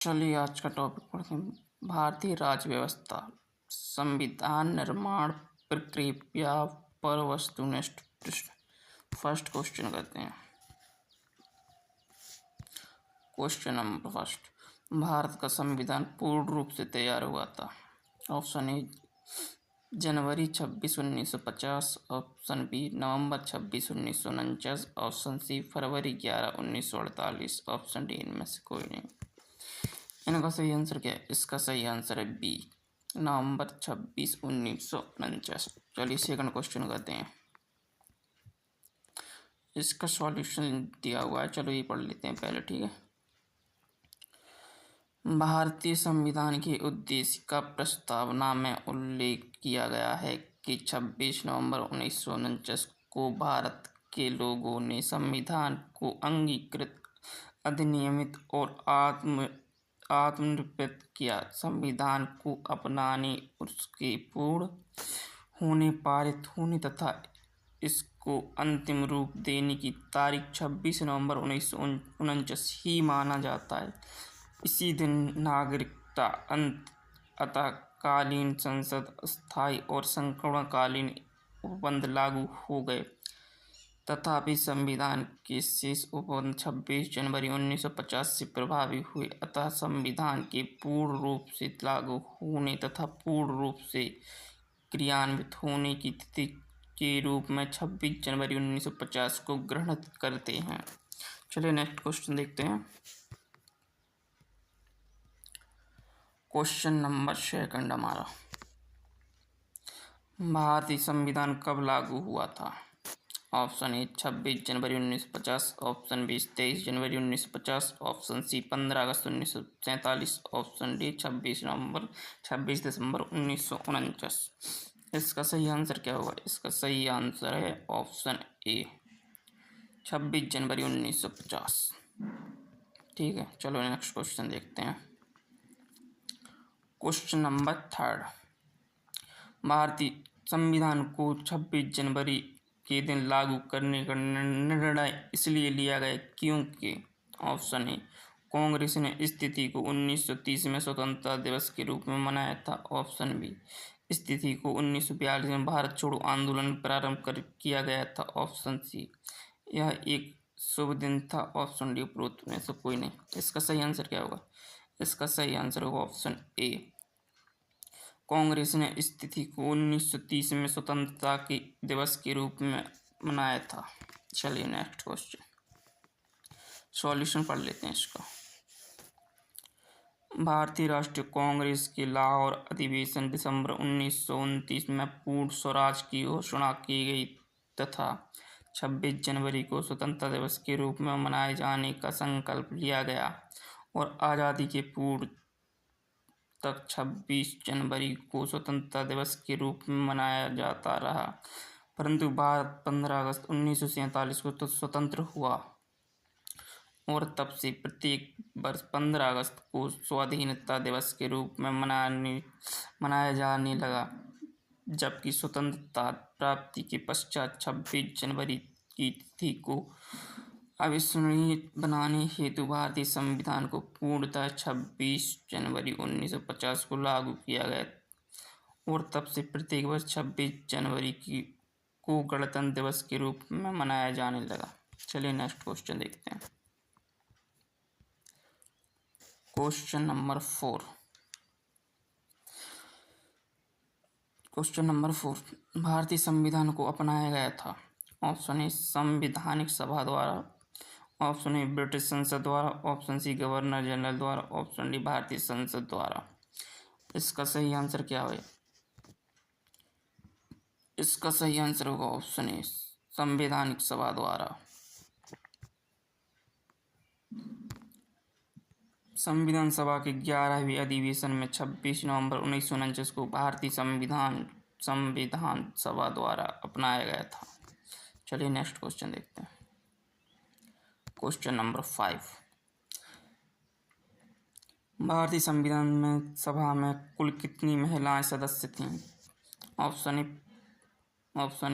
चलिए आज का टॉपिक पढ़ते हैं। भारतीय राज्य व्यवस्था संविधान निर्माण प्रक्रिया पर वस्तुनिष्ठ प्रश्न। फर्स्ट क्वेश्चन करते हैं। क्वेश्चन नंबर फर्स्ट, भारत का संविधान पूर्ण रूप से तैयार हुआ था। ऑप्शन ए जनवरी 26, 1950। ऑप्शन बी नवंबर 26, 1949। ऑप्शन सी फरवरी 11, 1948। ऑप्शन डी इनमें से कोई नहीं। इनका सही आंसर क्या है? इसका सही आंसर है बी, नवंबर 26, 1949। चलिए सेकंड क्वेश्चन करते हैं। इसका सॉल्यूशन दिया हुआ है, चलो ये पढ़ लेते हैं पहले, ठीक है। भारतीय संविधान के उद्देश्य का प्रस्तावना में उल्लेख किया गया है कि 26 नवंबर 1949 को भारत के लोगों ने संविधान को अंगीकृत, अधिनियमित और आत्मनिर्भर किया। संविधान को अपनाने, उसके पूर्ण होने, पारित होने तथा इसको अंतिम रूप देने की तारीख 26 नवंबर 1949 ही माना जाता है। इसी दिन नागरिकता अंतःकालीन संसद अस्थायी और संक्रमणकालीन उपबंध लागू हो गए। तथापि संविधान के शेष उपबंध 26 जनवरी 1950 से प्रभावी हुए। अतः संविधान के पूर्ण रूप से लागू होने तथा पूर्ण रूप से क्रियान्वित होने की तिथि के रूप में 26 जनवरी 1950 को ग्रहण करते हैं। चलिए नेक्स्ट क्वेश्चन देखते हैं। क्वेश्चन नंबर सेकंड हमारा, भारतीय संविधान कब लागू हुआ था? ऑप्शन ए 26 जनवरी 1950। ऑप्शन बी 23 जनवरी 1950। ऑप्शन सी 15 अगस्त 1947। ऑप्शन डी 26 दिसंबर 1949। इसका सही आंसर क्या होगा? इसका सही आंसर है ऑप्शन ए 26 जनवरी 1950। ठीक है, चलो नेक्स्ट क्वेश्चन देखते हैं। क्वेश्चन नंबर थर्ड, भारतीय संविधान को 26 जनवरी के दिन लागू करने का निर्णय इसलिए लिया गया क्योंकि ऑप्शन ए कांग्रेस ने इस तिथि को 1930 में स्वतंत्रता दिवस के रूप में मनाया था। ऑप्शन बी इस तिथि को 1942 में भारत छोड़ो आंदोलन प्रारंभ किया गया था। ऑप्शन सी यह एक शुभ दिन था। ऑप्शन डी उपरोक्त में से कोई नहीं। इसका सही आंसर क्या होगा? इसका सही आंसर होगा ऑप्शन ए, कांग्रेस ने इस तिथि को 1930 में स्वतंत्रता के दिवस के रूप में मनाया था। चलिए नेक्स्ट क्वेश्चन, सॉल्यूशन पढ़ लेते हैं इसका। भारतीय राष्ट्रीय कांग्रेस के लाहौर अधिवेशन दिसंबर 1929 में पूर्ण स्वराज की घोषणा की गई तथा 26 जनवरी को स्वतंत्रता दिवस के रूप में मनाए जाने का संकल्प लिया गया और आज़ादी के पूर्व तक 26 जनवरी को स्वतंत्रता दिवस के रूप में मनाया जाता रहा। परंतु भारत 15 अगस्त 1947 को स्वतंत्र हुआ और तब से प्रत्येक वर्ष 15 अगस्त को स्वाधीनता दिवस के रूप में मनाया जाने लगा। जबकि स्वतंत्रता प्राप्ति के पश्चात 26 जनवरी की तिथि को अविस्मरणीय बनाने हेतु भारतीय संविधान को पूर्णतः 26 जनवरी 1950 को लागू किया गया और तब से प्रत्येक वर्ष 26 जनवरी को गणतंत्र दिवस के रूप में मनाया जाने लगा। चलिए नेक्स्ट क्वेश्चन देखते हैं। क्वेश्चन नंबर 4, भारतीय संविधान को अपनाया गया था। ऑप्शन ए संवैधानिक सभा द्वारा। ऑप्शन ए ब्रिटिश संसद द्वारा। ऑप्शन सी गवर्नर जनरल द्वारा। ऑप्शन डी भारतीय संसद द्वारा। इसका सही आंसर क्या है? इसका सही आंसर होगा ऑप्शन ए संवैधानिक सभा द्वारा। संविधान सभा के 11वें अधिवेशन में 26 नवंबर 1949 को भारतीय संविधान सभा द्वारा अपनाया गया था। चलिए नेक्स्ट क्वेश्चन देखते हैं। क्वेश्चन नंबर 5, भारतीय संविधान में सभा में कुल कितनी महिलाएं सदस्य थीं? Option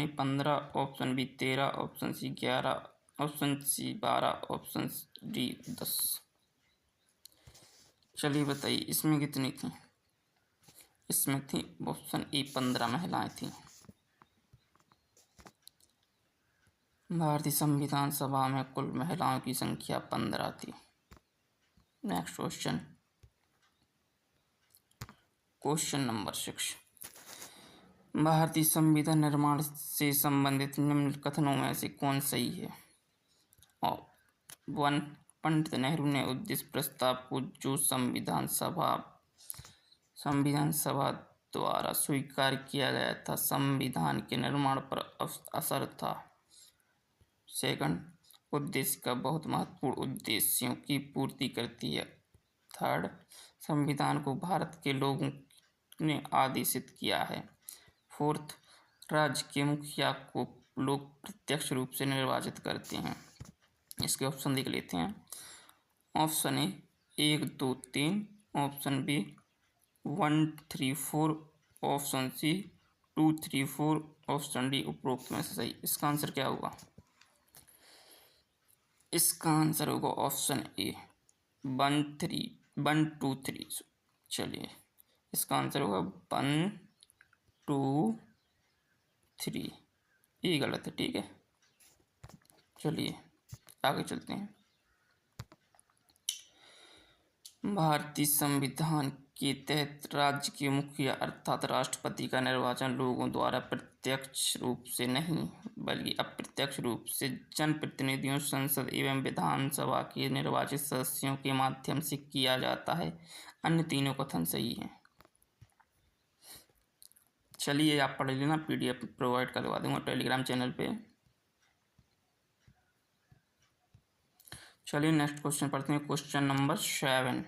a 15। Option b 13। Option c 11। Option c 12। Option d 10। चलिए बताइए इसमें कितनी थी। इसमें थी ऑप्शन ए 15 महिलाएं थी। भारतीय संविधान सभा में कुल महिलाओं की संख्या 15 थी। Next question, question number 6। भारतीय संविधान निर्माण से संबंधित निम्न कथनों में से कौन सही है। और 1, पंडित नेहरू ने उद्देश्य प्रस्ताव को जो संविधान सभा द्वारा स्वीकार किया गया था संविधान के निर्माण पर असर था। सेकंड, उद्देश्य का बहुत महत्वपूर्ण उद्देश्यों की पूर्ति करती है। थर्ड, संविधान को भारत के लोगों ने आदेशित किया है। फोर्थ, राज्य के मुखिया को लोग प्रत्यक्ष रूप से निर्वाचित करते हैं। इसके ऑप्शन देख लेते हैं। Option a 1, 2, 3, option b 1, 3, 4, option c 2, 3, 4, option d उपरोक्त में से सही। इसका आंसर क्या होगा। इसका आंसर होगा ऑप्शन ए 1, 2, 3। चलिए इसका आंसर होगा 1, 2, 3। ये गलत है, ठीक है। चलिए आगे चलते हैं। भारतीय संविधान के तहत राज्य के मुखिया अर्थात राष्ट्रपति का निर्वाचन लोगों द्वारा प्रत्यक्ष रूप से नहीं बल्कि अप्रत्यक्ष रूप से जनप्रतिनिधियों, संसद एवं विधानसभा के निर्वाचित सदस्यों के माध्यम से किया जाता है। अन्य तीनों कथन सही हैं। चलिए आप पढ़ लेना, PDF प्रोवाइड करवा दूंगा टेलीग्राम चैनल पे। चलिए नेक्स्ट क्वेश्चन पढ़ते हैं। Question number 7।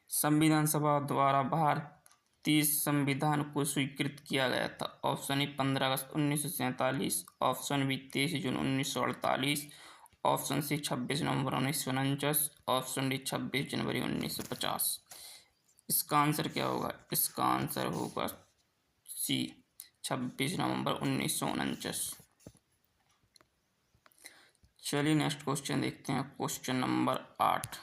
संविधान सभा द्वारा भारतीय संविधान को स्वीकृत किया गया था। ऑप्शन ए 15 अगस्त 1947, ऑप्शन बी 23 जून 1948, ऑप्शन सी 26 नवंबर 1949, ऑप्शन डी 26 जनवरी 1950। इसका आंसर क्या होगा। इसका आंसर होगा सी 26 नवंबर 1949। चलिए नेक्स्ट क्वेश्चन देखते हैं। Question number 8।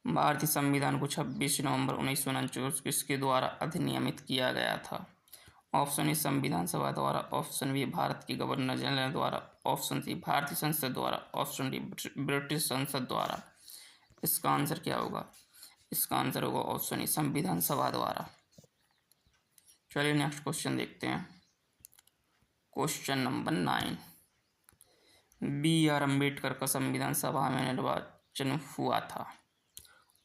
भारतीय संविधान को 26 नवंबर 1949 किसके द्वारा अधिनियमित किया गया था। ऑप्शन ए संविधान सभा द्वारा, ऑप्शन बी भारत के गवर्नर जनरल द्वारा, ऑप्शन सी भारतीय संसद द्वारा, ऑप्शन डी ब्रिटिश संसद द्वारा। इसका आंसर क्या होगा। इसका आंसर होगा ऑप्शन ए संविधान सभा द्वारा। चलिए नेक्स्ट क्वेश्चन देखते हैं। Question number 9। BR अम्बेडकर का संविधान सभा में निर्वाचन हुआ था।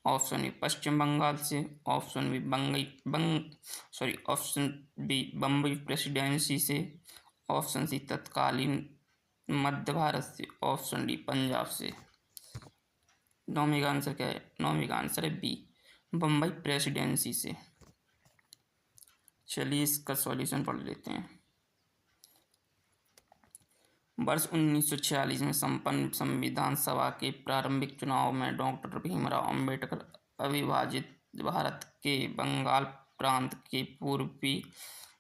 ऑप्शन ए पश्चिम बंगाल से, ऑप्शन बी बम्बई प्रेसिडेंसी से, ऑप्शन सी तत्कालीन मध्य भारत से, ऑप्शन डी पंजाब से। नौवीं का आंसर क्या है। नौवीं का आंसर है बी बम्बई प्रेसिडेंसी से। चलिए इसका सॉल्यूशन पढ़ लेते हैं। वर्ष 1946 में संपन्न संविधान सभा के प्रारंभिक चुनाव में डॉक्टर भीमराव अंबेडकर अविभाजित भारत के बंगाल प्रांत के पूर्वी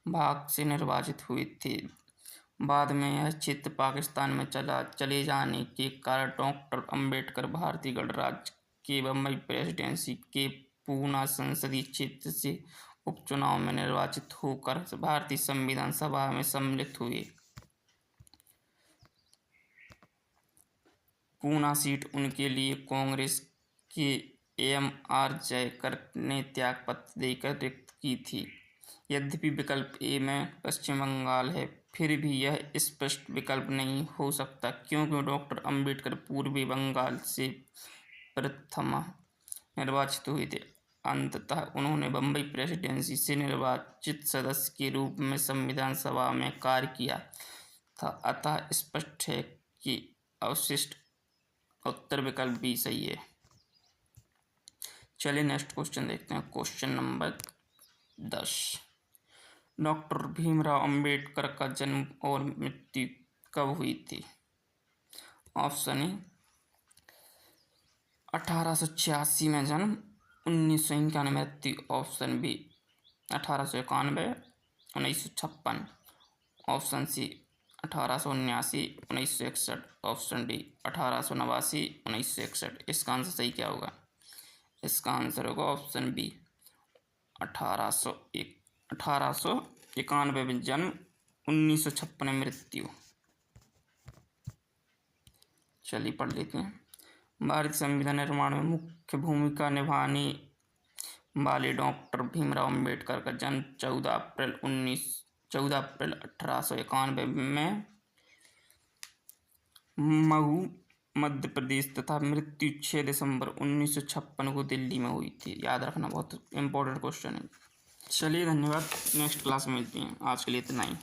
भाग से निर्वाचित हुए थे। बाद में यह क्षेत्र पाकिस्तान में चले जाने के कारण डॉक्टर अंबेडकर भारतीय गणराज्य के बम्बई प्रेसिडेंसी के पूना संसदीय क्षेत्र से उपचुनाव में निर्वाचित होकर भारतीय संविधान सभा में सम्मिलित हुए। पूना सीट उनके लिए कांग्रेस के AMR जयकर ने त्यागपत्र देकर रिक्त की थी। यद्यपि विकल्प ए में पश्चिम बंगाल है, फिर भी यह स्पष्ट विकल्प नहीं हो सकता क्योंकि डॉक्टर अंबेडकर पूर्वी बंगाल से प्रथम निर्वाचित हुए थे। अंततः उन्होंने बम्बई प्रेसिडेंसी से निर्वाचित सदस्य के रूप में संविधान सभा में कार्य किया था। अतः स्पष्ट है कि अवशिष्ट उत्तर विकल्प भी सही है। चलिए नेक्स्ट क्वेश्चन देखते हैं। Question number 10। Doctor Bhimrao Ambedkar का जन्म और मृत्यु कब हुई थी। ऑप्शन ए 1886 में जन्म, 1951 मृत्यु, option b 1891, 1956, option c 1879, 1961, option d 1889, 1961। इसका आंसर सही क्या होगा। इसका आंसर होगा ऑप्शन बी 1891 में जन्म, 1956 में मृत्यु। चलिए पढ़ लेते हैं। भारतीय संविधान निर्माण में मुख्य भूमिका निभाने वाले डॉक्टर भीमराव अम्बेडकर का जन्म 14 अप्रैल 1891 में महू मध्य प्रदेश तथा मृत्यु 6 दिसंबर 1956 को दिल्ली में हुई थी। याद रखना, बहुत इंपॉर्टेंट क्वेश्चन है। चलिए धन्यवाद, नेक्स्ट क्लास में मिलते हैं। आज के लिए इतना ही।